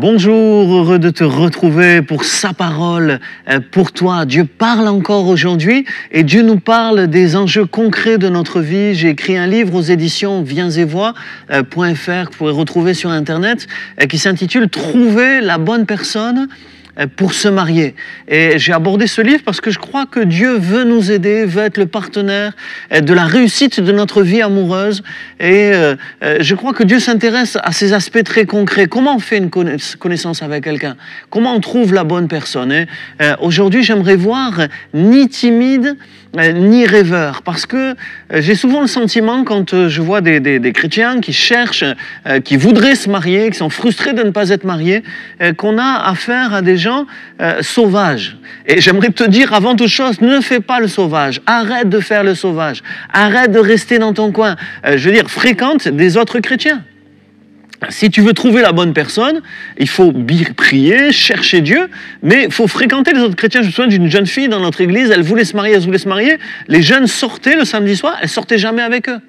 Bonjour, heureux de te retrouver pour sa parole, pour toi. Dieu parle encore aujourd'hui et Dieu nous parle des enjeux concrets de notre vie. J'ai écrit un livre aux éditions viensetvoix.fr que vous pourrez retrouver sur Internet qui s'intitule « Trouver la bonne personne » pour se marier. Et j'ai abordé ce livre parce que je crois que Dieu veut nous aider, veut être le partenaire de la réussite de notre vie amoureuse. Et je crois que Dieu s'intéresse à ces aspects très concrets. Comment on fait une connaissance avec quelqu'un? Comment on trouve la bonne personne? Et aujourd'hui, j'aimerais voir ni timide, ni rêveur. Parce que j'ai souvent le sentiment, quand je vois des chrétiens qui cherchent, qui voudraient se marier, qui sont frustrés de ne pas être mariés, qu'on a affaire à des gens sauvages. Et j'aimerais te dire, avant toute chose, ne fais pas le sauvage. Arrête de faire le sauvage. Arrête de rester dans ton coin. Je veux dire, fréquente des autres chrétiens. Si tu veux trouver la bonne personne, il faut prier, chercher Dieu, mais il faut fréquenter les autres chrétiens. Je me souviens d'une jeune fille dans notre église, elle voulait se marier. Les jeunes sortaient le samedi soir, elle sortait jamais avec eux.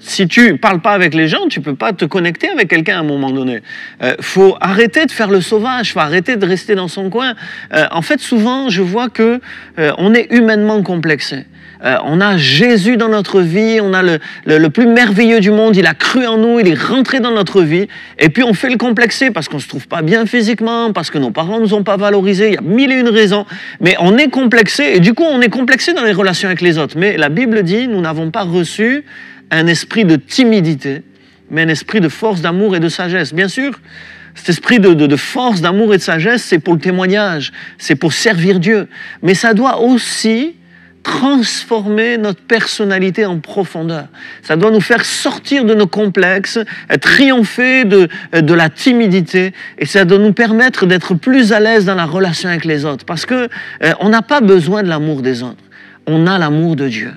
Si tu parles pas avec les gens, tu peux pas te connecter avec quelqu'un à un moment donné. Faut arrêter de faire le sauvage, faut arrêter de rester dans son coin. En fait, souvent, je vois que on est humainement complexé. On a Jésus dans notre vie, on a le plus merveilleux du monde, il a cru en nous, il est rentré dans notre vie, et puis on fait le complexer parce qu'on se trouve pas bien physiquement, parce que nos parents nous ont pas valorisés, il y a mille et une raisons, mais on est complexé, et du coup on est complexé dans les relations avec les autres. Mais la Bible dit, nous n'avons pas reçu un esprit de timidité, mais un esprit de force, d'amour et de sagesse. Bien sûr, cet esprit de force, d'amour et de sagesse, c'est pour le témoignage, c'est pour servir Dieu, mais ça doit aussi transformer notre personnalité en profondeur. Ça doit nous faire sortir de nos complexes, triompher de la timidité, et ça doit nous permettre d'être plus à l'aise dans la relation avec les autres. Parce que on n'a pas besoin de l'amour des autres, on a l'amour de Dieu.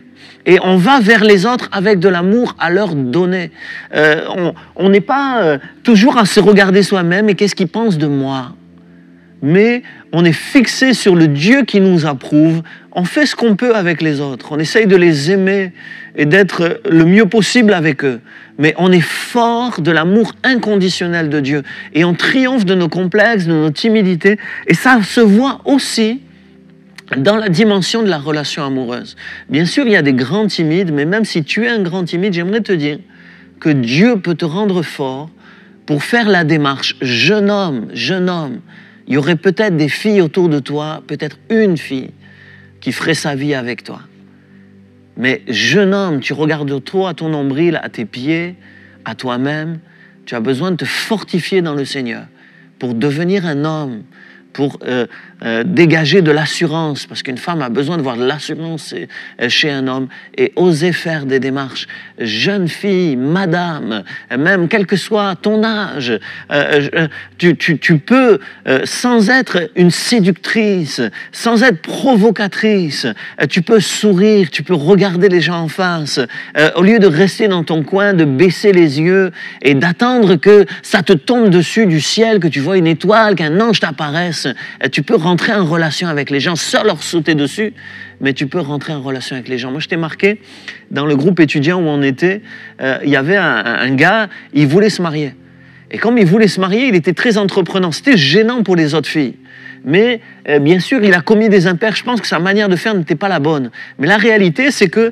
Et on va vers les autres avec de l'amour à leur donner. On n'est pas toujours à se regarder soi-même et qu'est-ce qu'ils pensent de moi. Mais on est fixé sur le Dieu qui nous approuve. On fait ce qu'on peut avec les autres. On essaye de les aimer et d'être le mieux possible avec eux. Mais on est fort de l'amour inconditionnel de Dieu. Et on triomphe de nos complexes, de nos timidités. Et ça se voit aussi dans la dimension de la relation amoureuse. Bien sûr, il y a des grands timides, mais même si tu es un grand timide, j'aimerais te dire que Dieu peut te rendre fort pour faire la démarche. Jeune homme, il y aurait peut-être des filles autour de toi, peut-être une fille qui ferait sa vie avec toi. Mais jeune homme, tu regardes toi, à ton nombril, à tes pieds, à toi-même, tu as besoin de te fortifier dans le Seigneur pour devenir un homme, pour dégager de l'assurance, parce qu'une femme a besoin de voir de l'assurance chez un homme, et oser faire des démarches. Jeune fille, madame, même quel que soit ton âge, tu peux, sans être une séductrice, sans être provocatrice, tu peux sourire, tu peux regarder les gens en face, au lieu de rester dans ton coin, de baisser les yeux et d'attendre que ça te tombe dessus du ciel, que tu vois une étoile, qu'un ange t'apparaisse. Tu peux rentrer en relation avec les gens sans leur sauter dessus, mais tu peux rentrer en relation avec les gens. Moi, je t'ai marqué, dans le groupe étudiant où on était, il y avait un gars, il voulait se marier. Et comme il voulait se marier, il était très entreprenant. C'était gênant pour les autres filles. Mais bien sûr, il a commis des impairs. Je pense que sa manière de faire n'était pas la bonne. Mais la réalité, c'est que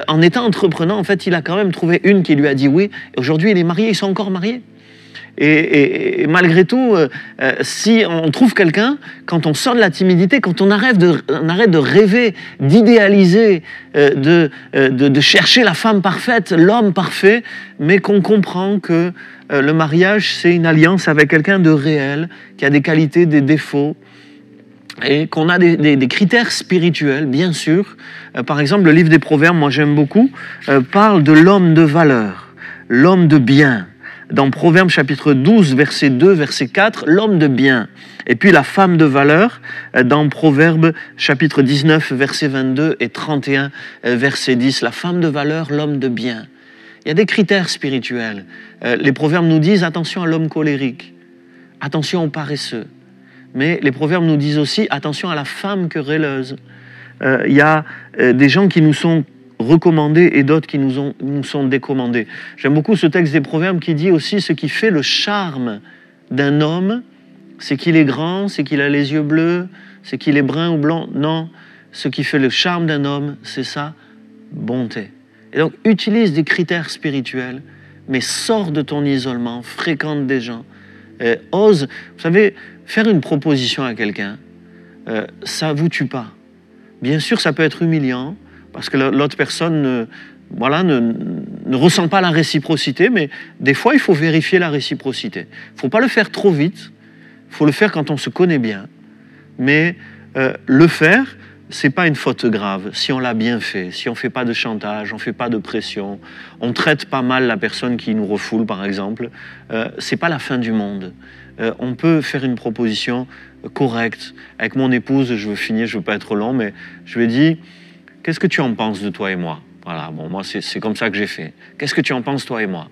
en étant entreprenant, en fait, il a quand même trouvé une qui lui a dit oui. Et aujourd'hui, il est marié, ils sont encore mariés. Et malgré tout, si on trouve quelqu'un, quand on sort de la timidité, quand on arrête de rêver, d'idéaliser, de chercher la femme parfaite, l'homme parfait, mais qu'on comprend que le mariage, c'est une alliance avec quelqu'un de réel, qui a des qualités, des défauts, et qu'on a des critères spirituels, bien sûr. Par exemple, le livre des Proverbes, moi j'aime beaucoup, parle de l'homme de valeur, l'homme de bien. Dans Proverbes chapitre 12, verset 2, verset 4, l'homme de bien. Et puis la femme de valeur, dans Proverbes chapitre 19, verset 22 et 31, verset 10, la femme de valeur, l'homme de bien. Il y a des critères spirituels. Les Proverbes nous disent attention à l'homme colérique, attention aux paresseux. Mais les Proverbes nous disent aussi attention à la femme querelleuse. Il y a des gens qui nous sont recommandés et d'autres qui nous sont décommandés. J'aime beaucoup ce texte des Proverbes qui dit aussi ce qui fait le charme d'un homme, c'est qu'il est grand, c'est qu'il a les yeux bleus, c'est qu'il est brun ou blanc. Non, ce qui fait le charme d'un homme, c'est sa bonté. Et donc, utilise des critères spirituels, mais sors de ton isolement, fréquente des gens, ose, vous savez, faire une proposition à quelqu'un, ça ne vous tue pas. Bien sûr, ça peut être humiliant, parce que l'autre personne ne ressent pas la réciprocité, mais des fois, il faut vérifier la réciprocité. Il ne faut pas le faire trop vite, il faut le faire quand on se connaît bien, mais le faire, ce n'est pas une faute grave, si on l'a bien fait, si on ne fait pas de chantage, on ne fait pas de pression, on traite pas mal la personne qui nous refoule, par exemple, ce n'est pas la fin du monde. On peut faire une proposition correcte. Avec mon épouse, je veux finir, je ne veux pas être long, mais je lui ai dit, qu'est-ce que tu en penses de toi et moi? Voilà, bon, moi, c'est comme ça que j'ai fait. Qu'est-ce que tu en penses, toi et moi?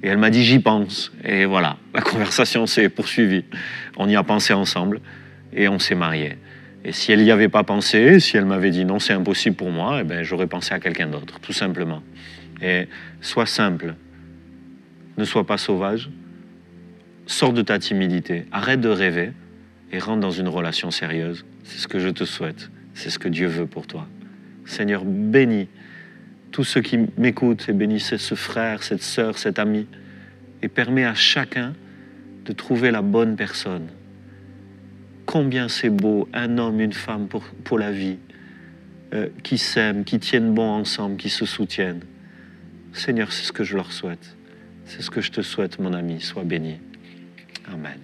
Et elle m'a dit, j'y pense. Et voilà, la conversation s'est poursuivie. On y a pensé ensemble et on s'est mariés. Et si elle n'y avait pas pensé, si elle m'avait dit non, c'est impossible pour moi, eh ben, j'aurais pensé à quelqu'un d'autre, tout simplement. Et sois simple, ne sois pas sauvage, sors de ta timidité, arrête de rêver et rentre dans une relation sérieuse. C'est ce que je te souhaite, c'est ce que Dieu veut pour toi. Seigneur, bénis tous ceux qui m'écoutent et bénissez ce frère, cette sœur, cet ami et permets à chacun de trouver la bonne personne. Combien c'est beau, un homme, une femme pour la vie, qui s'aiment, qui tiennent bon ensemble, qui se soutiennent. Seigneur, c'est ce que je leur souhaite. C'est ce que je te souhaite, mon ami. Sois béni. Amen.